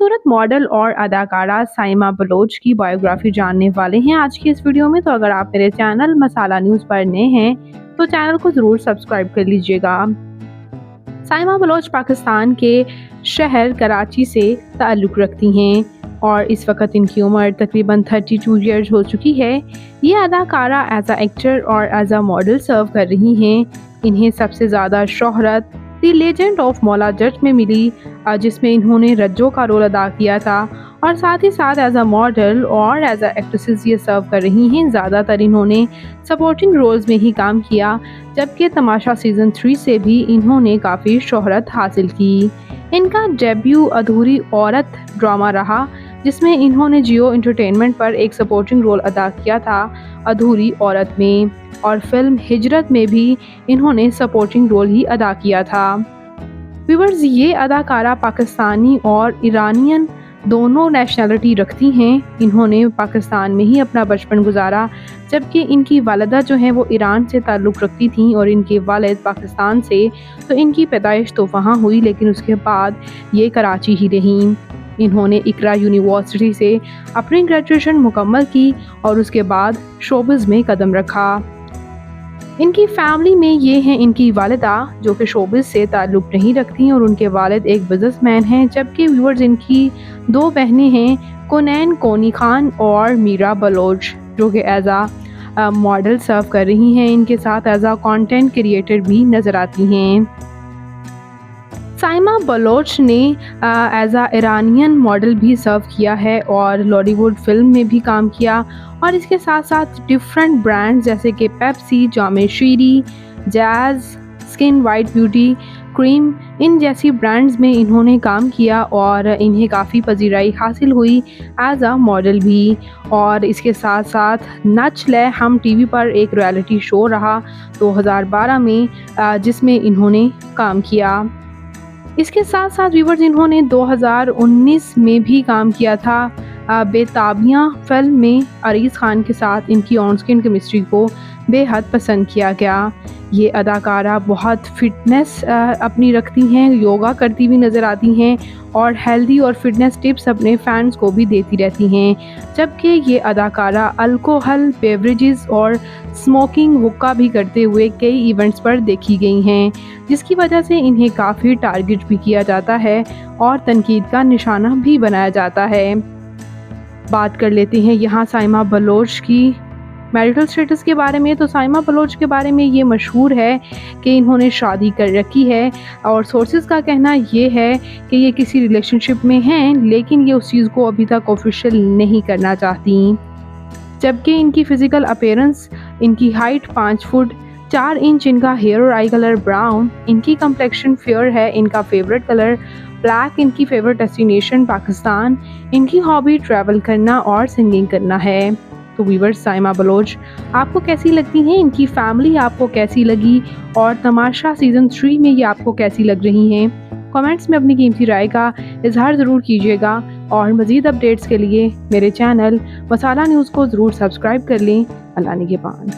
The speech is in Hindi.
खूबसूरत मॉडल और अदाकारा साइमा बलोच की बायोग्राफी जानने वाले हैं आज की इस वीडियो में। तो अगर आप मेरे चैनल मसाला न्यूज़ पर नए हैं तो चैनल को ज़रूर सब्सक्राइब कर लीजिएगा। साइमा बलोच पाकिस्तान के शहर कराची से ताल्लुक़ रखती हैं और इस वक्त इनकी उम्र तकरीबन 32 ईयर्स हो चुकी है। ये अदाकारा एज अ एक्टर और एज अ मॉडल सर्व कर रही हैं। इन्हें सबसे ज़्यादा शोहरत the legend of Maula Jatt में मिली, जिसमें इन्होंने रज्जो का रोल अदा किया था, और साथ ही साथ एज अ मॉडल और एज अ एक्ट्रेसेस ये सर्व कर रही हैं। ज़्यादातर इन्होंने सपोर्टिंग रोल्स में ही काम किया, जबकि तमाशा सीज़न 3 से भी इन्होंने काफ़ी शोहरत हासिल की। इनका डेब्यू अधूरी औरत ड्रामा रहा, जिसमें इन्होंने जियो एंटरटेनमेंट पर एक सपोर्टिंग रोल अदा किया था अधूरी औरत में, और फिल्म हिजरत में भी इन्होंने सपोर्टिंग रोल ही अदा किया था। व्यूअर्स, ये अदाकारा पाकिस्तानी और ईरानियन दोनों नेशनलिटी रखती हैं। इन्होंने पाकिस्तान में ही अपना बचपन गुजारा, जबकि इनकी वालिदा जो हैं वो ईरान से ताल्लुक़ रखती थीं और इनके वालिद पाकिस्तान से। तो इनकी पैदाइश तो वहाँ हुई, लेकिन उसके बाद ये कराची ही रहीं। इन्होंने इकरा यूनिवर्सिटी से अपनी ग्रेजुएशन मुकम्मल की और उसके बाद शोबिज़ में कदम रखा। इनकी फैमिली में ये हैं इनकी वालिदा, जो कि शोबिज़ से ताल्लुक़ नहीं रखती, और उनके वालिद एक बिज़नेसमैन हैं। जबकि व्यूअर्स, इनकी 2 बहनें हैं, कुनैन कोनी खान और मीरा बलोच, जो कि एज आ मॉडल सर्व कर रही हैं। इनके साथ एज आ कंटेंट क्रिएटर भी नज़र आती हैं। साइमा बलोच ने एज आ ईरानियन मॉडल भी सर्व किया है और लॉलीवुड फिल्म में भी काम किया, और इसके साथ साथ डिफरेंट ब्रांड्स जैसे कि Pepsi, Jame Shirin, Jazz, skin white beauty cream, इन जैसी ब्रांड्स में इन्होंने काम किया और इन्हें काफ़ी पजीराई हासिल हुई एज आ मॉडल भी। और इसके साथ साथ नच ले हम टीवी पर एक रियलिटी शो रहा 2012 में, जिसमें इन्होंने काम किया। इसके साथ साथ व्यूअर्स, इन्होंने 2019 में भी काम किया था बेताबियाँ फिल्म में। अरीज़ खान के साथ इनकी ऑन स्क्रीन केमिस्ट्री को बेहद पसंद किया गया। ये अदाकारा बहुत फिटनेस अपनी रखती हैं, योगा करती हुई नज़र आती हैं और हेल्दी और फिटनेस टिप्स अपने फैंस को भी देती रहती हैं। जबकि ये अदाकारा अल्कोहल बेवरेजेस और स्मोकिंग हुक्का भी करते हुए कई इवेंट्स पर देखी गई हैं, जिसकी वजह से इन्हें काफ़ी टारगेट भी किया जाता है और तनकीद का निशाना भी बनाया जाता है। बात कर लेते हैं यहाँ साइमा बलोच की मैरिटल स्टेटस के बारे में। तो साइमा बलोच के बारे में ये मशहूर है कि इन्होंने शादी कर रखी है, और सोर्सेज का कहना ये है कि ये किसी रिलेशनशिप में हैं, लेकिन ये उस चीज़ को अभी तक ऑफिशियल नहीं करना चाहती। जबकि इनकी फ़िज़िकल अपीयरेंस, इनकी हाइट 5 फुट 4 इंच, इनका हेयर और आई कलर ब्राउन, इनकी कम्प्लेक्शन फेयर है, इनका फेवरेट कलर ब्लैक, इनकी फेवरेट डेस्टिनेशन पाकिस्तान, इनकी हॉबी ट्रैवल करना और सिंगिंग करना है। तो व्यूअर्स, साइमा बलोच आपको कैसी लगती हैं, इनकी फैमिली आपको कैसी लगी, और तमाशा सीज़न 3 में ये आपको कैसी लग रही हैं? कमेंट्स में अपनी कीमती राय का इजहार ज़रूर कीजिएगा, और मज़ीद अपडेट्स के लिए मेरे चैनल मसाला न्यूज़ को ज़रूर सब्सक्राइब कर लें। अल्लाह निगहबान।